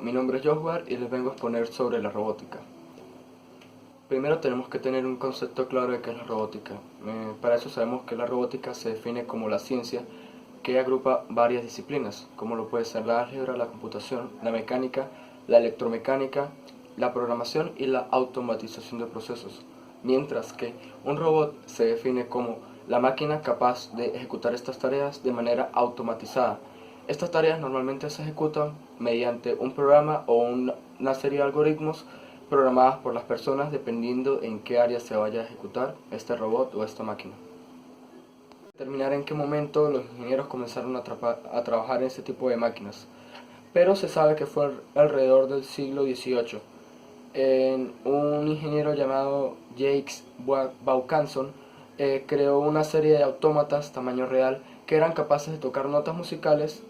Mi nombre es Joshua y les vengo a exponer sobre la robótica. Primero tenemos que tener un concepto claro de qué es la robótica. Para eso sabemos que la robótica se define como la ciencia que agrupa varias disciplinas, como lo puede ser la álgebra, la computación, la mecánica, la electromecánica, la programación y la automatización de procesos. Mientras que un robot se define como la máquina capaz de ejecutar estas tareas de manera automatizada. Estas tareas normalmente se ejecutan mediante un programa o una serie de algoritmos programadas por las personas dependiendo en qué área se vaya a ejecutar este robot o esta máquina. Determinar en qué momento los ingenieros comenzaron a trabajar en este tipo de máquinas, pero se sabe que fue alrededor del siglo XVIII. Un ingeniero llamado Jacques Vaucanson creó una serie de autómatas tamaño real que eran capaces de tocar notas musicales,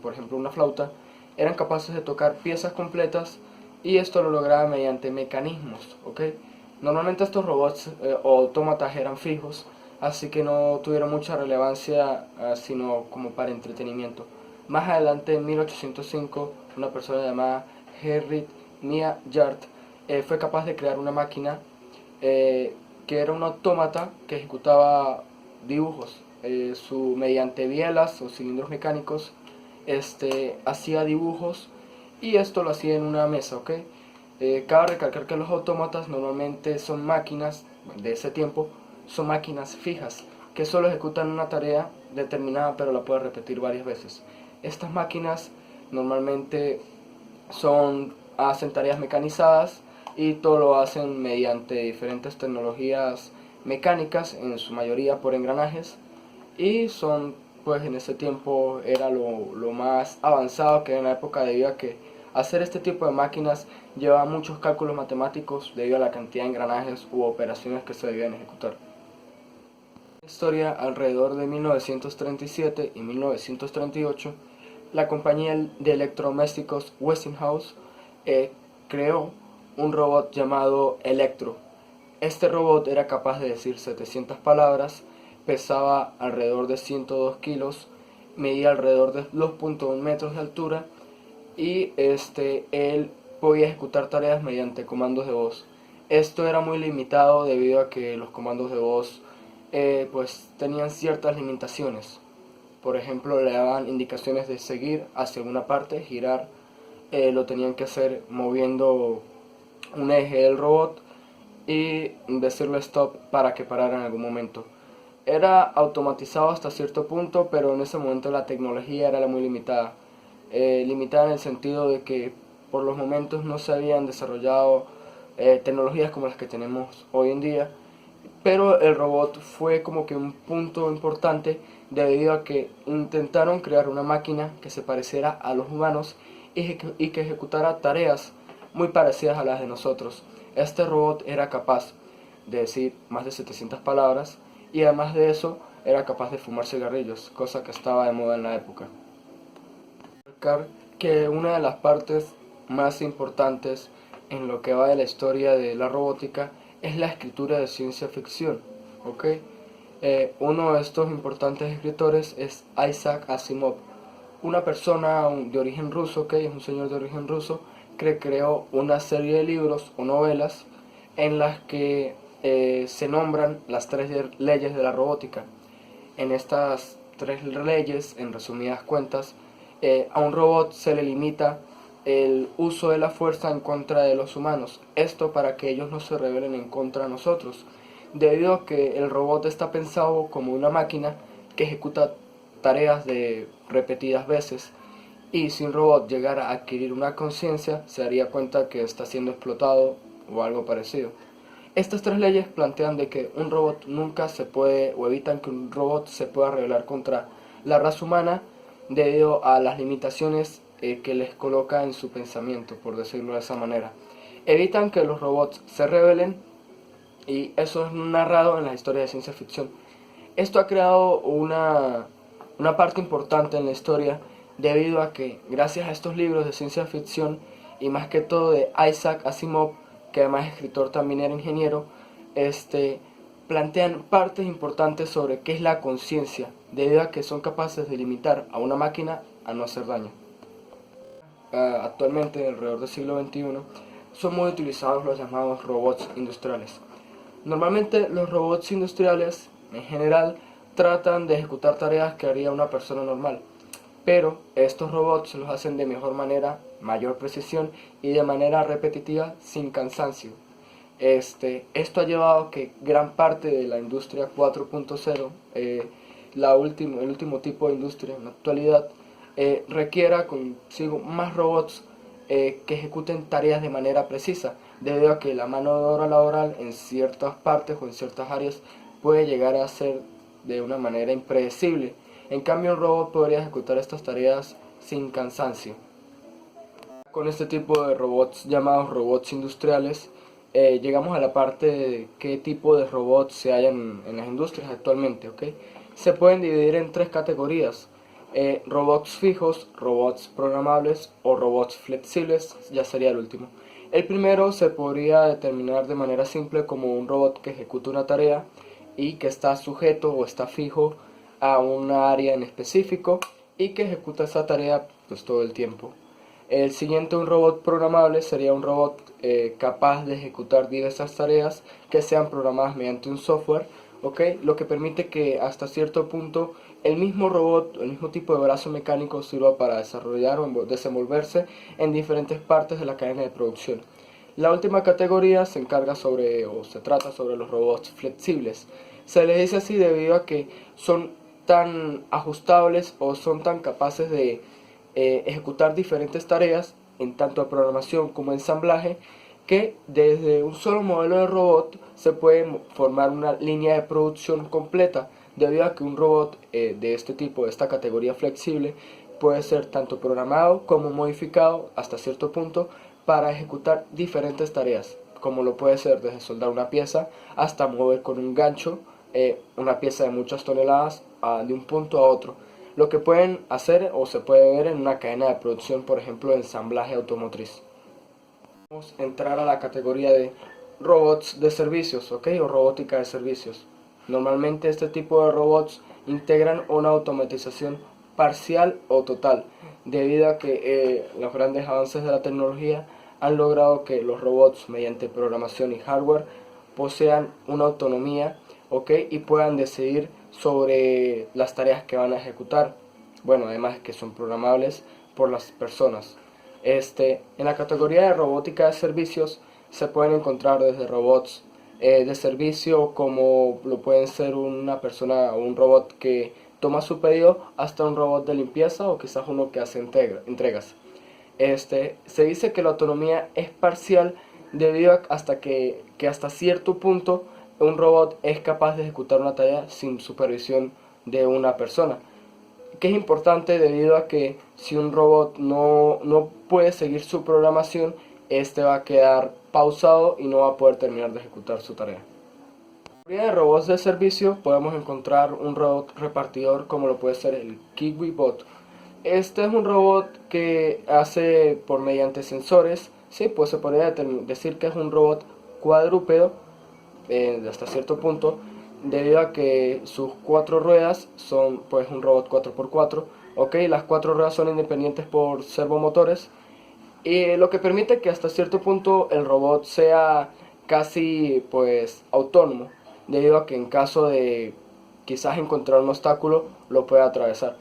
por ejemplo una flauta, eran capaces de tocar piezas completas y esto lo lograba mediante mecanismos, ¿ok? Normalmente estos robots o autómatas eran fijos, así que no tuvieron mucha relevancia sino como para entretenimiento. Más adelante, en 1805, una persona llamada Henry Mia Yard fue capaz de crear una máquina que era un autómata que ejecutaba dibujos. Mediante bielas o cilindros mecánicos hacía dibujos y esto lo hacía en una mesa, ¿ok? Cabe recalcar que los autómatas normalmente son máquinas, de ese tiempo, son máquinas fijas, que solo ejecutan una tarea determinada pero la pueden repetir varias veces. Estas máquinas normalmente hacen tareas mecanizadas y todo lo hacen mediante diferentes tecnologías mecánicas, en su mayoría por engranajes, y pues en ese tiempo era lo más avanzado que en la época, debido a que hacer este tipo de máquinas lleva muchos cálculos matemáticos debido a la cantidad de engranajes u operaciones que se debían ejecutar. Historia alrededor de 1937 y 1938, la compañía de electrodomésticos Westinghouse creó un robot llamado Electro. Este robot era capaz de decir 700 palabras, pesaba alrededor de 102 kilos, medía alrededor de 2.1 metros de altura y él podía ejecutar tareas mediante comandos de voz. Esto era muy limitado debido a que los comandos de voz pues tenían ciertas limitaciones. Por ejemplo, le daban indicaciones de seguir hacia alguna parte, girar, lo tenían que hacer moviendo un eje del robot y decirle stop para que parara en algún momento. Era automatizado hasta cierto punto, pero en ese momento la tecnología era muy limitada. Limitada en el sentido de que por los momentos no se habían desarrollado tecnologías como las que tenemos hoy en día, pero el robot fue como que un punto importante debido a que intentaron crear una máquina que se pareciera a los humanos y que ejecutara tareas muy parecidas a las de nosotros. Este robot era capaz de decir más de 700 palabras y además de eso era capaz de fumar cigarrillos, cosa que estaba de moda en la época. Que una de las partes más importantes en lo que va de la historia de la robótica es la escritura de ciencia ficción, ¿ok? Uno de estos importantes escritores es Isaac Asimov, una persona de origen ruso, ¿ok? Es un señor de origen ruso que creó una serie de libros o novelas en las que se nombran las tres leyes de la robótica. En estas tres leyes, en resumidas cuentas, a un robot se le limita el uso de la fuerza en contra de los humanos. Esto para que ellos no se rebelen en contra de nosotros, debido a que el robot está pensado como una máquina que ejecuta tareas de repetidas veces, y si un robot llegara a adquirir una conciencia, se daría cuenta que está siendo explotado o algo parecido. Estas tres leyes plantean de que un robot nunca se puede, o evitan que un robot se pueda rebelar contra la raza humana debido a las limitaciones que les coloca en su pensamiento, por decirlo de esa manera. Evitan que los robots se rebelen, y eso es narrado en la historia de ciencia ficción. Esto ha creado una parte importante en la historia debido a que gracias a estos libros de ciencia ficción y más que todo de Isaac Asimov, que además es escritor también era ingeniero, plantean partes importantes sobre qué es la conciencia, debido a que son capaces de limitar a una máquina a no hacer daño. actualmente alrededor del siglo XXI, son muy utilizados los llamados robots industriales. Normalmente los robots industriales en general tratan de ejecutar tareas que haría una persona normal, pero estos robots los hacen de mejor manera, mayor precisión y de manera repetitiva sin cansancio. Esto ha llevado a que gran parte de la industria 4.0, el último tipo de industria en la actualidad, requiera consigo más robots que ejecuten tareas de manera precisa, debido a que la mano de obra laboral en ciertas partes o en ciertas áreas puede llegar a ser de una manera impredecible. En cambio, un robot podría ejecutar estas tareas sin cansancio. Con este tipo de robots llamados robots industriales, llegamos a la parte de qué tipo de robots se hallan en las industrias actualmente, ¿ok? Se pueden dividir en tres categorías: robots fijos, robots programables o robots flexibles, ya sería el último. El primero se podría determinar de manera simple como un robot que ejecuta una tarea y que está sujeto o está fijo a una área en específico y que ejecuta esa tarea pues todo el tiempo. El siguiente, un robot programable, sería un robot capaz de ejecutar diversas tareas que sean programadas mediante un software, ¿okay? Lo que permite que hasta cierto punto el mismo robot, el mismo tipo de brazo mecánico sirva para desarrollar o desenvolverse en diferentes partes de la cadena de producción. La última categoría se encarga sobre, o se trata sobre los robots flexibles. Se les dice así debido a que son tan ajustables o son tan capaces de ejecutar diferentes tareas en tanto programación como ensamblaje, que desde un solo modelo de robot se puede formar una línea de producción completa, debido a que un robot de este tipo, de esta categoría flexible, puede ser tanto programado como modificado hasta cierto punto para ejecutar diferentes tareas, como lo puede ser desde soldar una pieza hasta mover con un gancho una pieza de muchas toneladas de un punto a otro, lo que pueden hacer o se puede ver en una cadena de producción, por ejemplo, de ensamblaje automotriz. Vamos a entrar a la categoría de robots de servicios, ¿ok? O robótica de servicios. Normalmente este tipo de robots integran una automatización parcial o total, debido a que los grandes avances de la tecnología han logrado que los robots, mediante programación y hardware, posean una autonomía, ¿ok? Y puedan decidir sobre las tareas que van a ejecutar. Bueno, además que son programables por las personas. En la categoría de robótica de servicios se pueden encontrar desde robots de servicio, como lo pueden ser una persona o un robot que toma su pedido, hasta un robot de limpieza o quizás uno que hace entregas. Se dice que la autonomía es parcial debido a que hasta cierto punto un robot es capaz de ejecutar una tarea sin supervisión de una persona, que es importante debido a que si un robot no puede seguir su programación, este va a quedar pausado y no va a poder terminar de ejecutar su tarea. En la categoría de robots de servicio podemos encontrar un robot repartidor, como lo puede ser el KiwiBot. Este es un robot que hace por mediante sensores, sí, pues se podría decir que es un robot cuadrúpedo hasta cierto punto, debido a que sus cuatro ruedas son pues un robot 4x4, ok, las cuatro ruedas son independientes por servomotores, y lo que permite que hasta cierto punto el robot sea casi pues autónomo, debido a que en caso de quizás encontrar un obstáculo lo puede atravesar.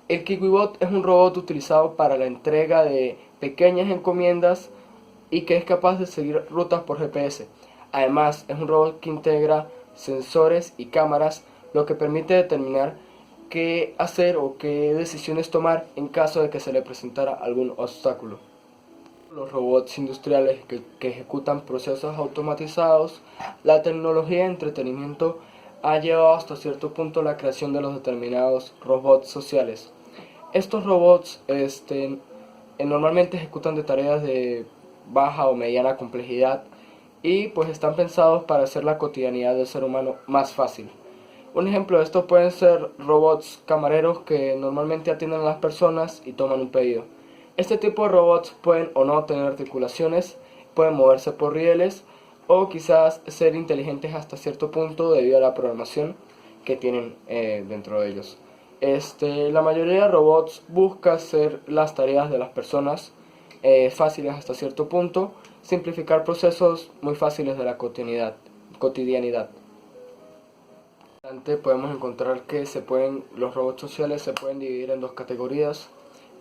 El KiwiBot es un robot utilizado para la entrega de pequeñas encomiendas y que es capaz de seguir rutas por GPS. Además, es un robot que integra sensores y cámaras, lo que permite determinar qué hacer o qué decisiones tomar en caso de que se le presentara algún obstáculo. Los robots industriales que ejecutan procesos automatizados, la tecnología de entretenimiento ha llevado hasta cierto punto la creación de los determinados robots sociales. Estos robots normalmente ejecutan de tareas de baja o mediana complejidad y pues están pensados para hacer la cotidianidad del ser humano más fácil. Un ejemplo de esto pueden ser robots camareros que normalmente atienden a las personas y toman un pedido. Este tipo de robots pueden o no tener articulaciones, pueden moverse por rieles o quizás ser inteligentes hasta cierto punto debido a la programación que tienen dentro de ellos. La mayoría de robots busca hacer las tareas de las personas fáciles hasta cierto punto, simplificar procesos muy fáciles de la cotidianidad. Podemos encontrar que los robots sociales se pueden dividir en dos categorías.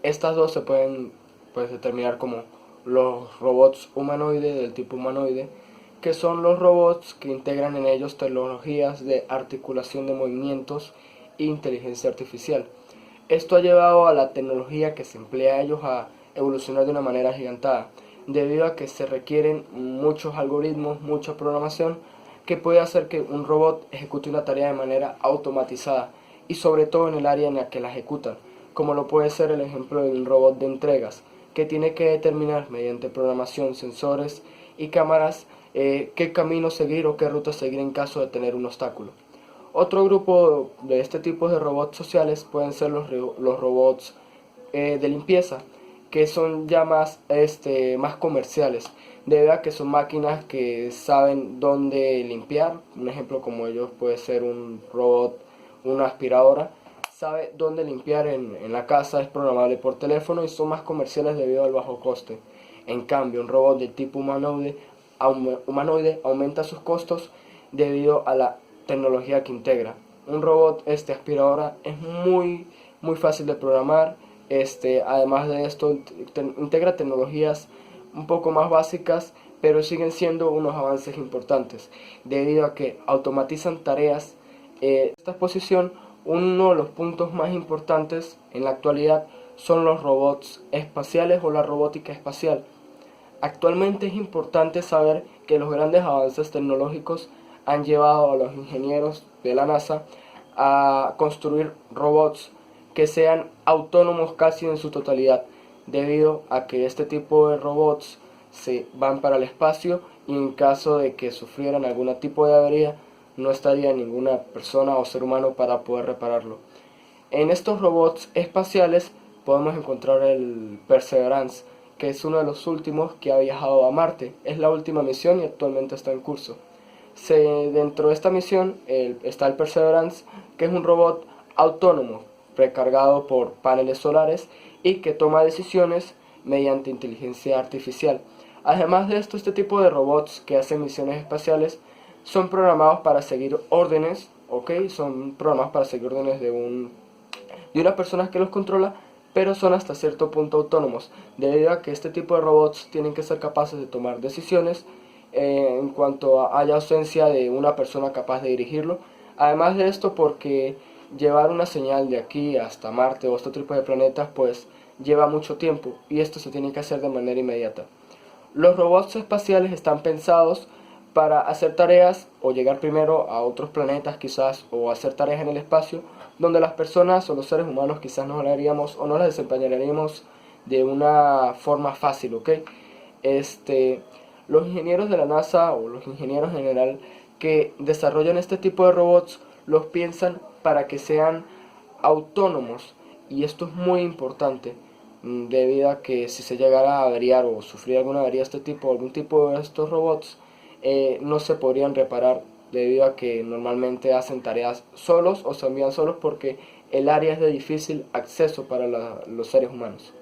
Estas dos se pueden determinar como los robots humanoides del tipo humanoide, que son los robots que integran en ellos tecnologías de articulación de movimientos e inteligencia artificial. Esto ha llevado a la tecnología que se emplea a ellos a evolucionar de una manera gigantada, debido a que se requieren muchos algoritmos, mucha programación, que puede hacer que un robot ejecute una tarea de manera automatizada y sobre todo en el área en la que la ejecutan, como lo puede ser el ejemplo de un robot de entregas, que tiene que determinar mediante programación, sensores y cámaras qué camino seguir o qué ruta seguir en caso de tener un obstáculo. Otro grupo de este tipo de robots sociales pueden ser los robots de limpieza, que son ya más comerciales, debido a que son máquinas que saben dónde limpiar. Un ejemplo como ellos puede ser un robot, una aspiradora, sabe dónde limpiar en la casa, es programable por teléfono y son más comerciales debido al bajo coste. En cambio, un robot de tipo humanoide aumenta sus costos debido a la tecnología que integra. Un robot aspiradora es muy fácil de programar. Además de esto, integra tecnologías un poco más básicas, pero siguen siendo unos avances importantes, debido a que automatizan tareas. Esta exposición, uno de los puntos más importantes en la actualidad son los robots espaciales o la robótica espacial. Actualmente es importante saber que los grandes avances tecnológicos han llevado a los ingenieros de la NASA a construir robots que sean autónomos casi en su totalidad, debido a que este tipo de robots se van para el espacio y en caso de que sufrieran algún tipo de avería, no estaría ninguna persona o ser humano para poder repararlo. En estos robots espaciales podemos encontrar el Perseverance, que es uno de los últimos que ha viajado a Marte. Es la última misión y actualmente está en curso. Dentro de esta misión está el Perseverance, que es un robot autónomo, precargado por paneles solares y que toma decisiones mediante inteligencia artificial. Además de esto, este tipo de robots que hacen misiones espaciales son programados para seguir órdenes, son programados para seguir órdenes de una persona que los controla, pero son hasta cierto punto autónomos, debido a que este tipo de robots tienen que ser capaces de tomar decisiones en cuanto haya ausencia de una persona capaz de dirigirlo. Además de esto, porque llevar una señal de aquí hasta Marte o este tipo de planetas pues lleva mucho tiempo y esto se tiene que hacer de manera inmediata. Los robots espaciales están pensados para hacer tareas o llegar primero a otros planetas quizás, o hacer tareas en el espacio donde las personas o los seres humanos quizás no las haríamos o no las desempeñaríamos de una forma fácil, Los ingenieros de la NASA o los ingenieros en general que desarrollan este tipo de robots los piensan para que sean autónomos, y esto es muy importante debido a que si se llegara a averiar o sufrir alguna avería algún tipo de estos robots, no se podrían reparar debido a que normalmente hacen tareas solos o se envían solos porque el área es de difícil acceso para los seres humanos.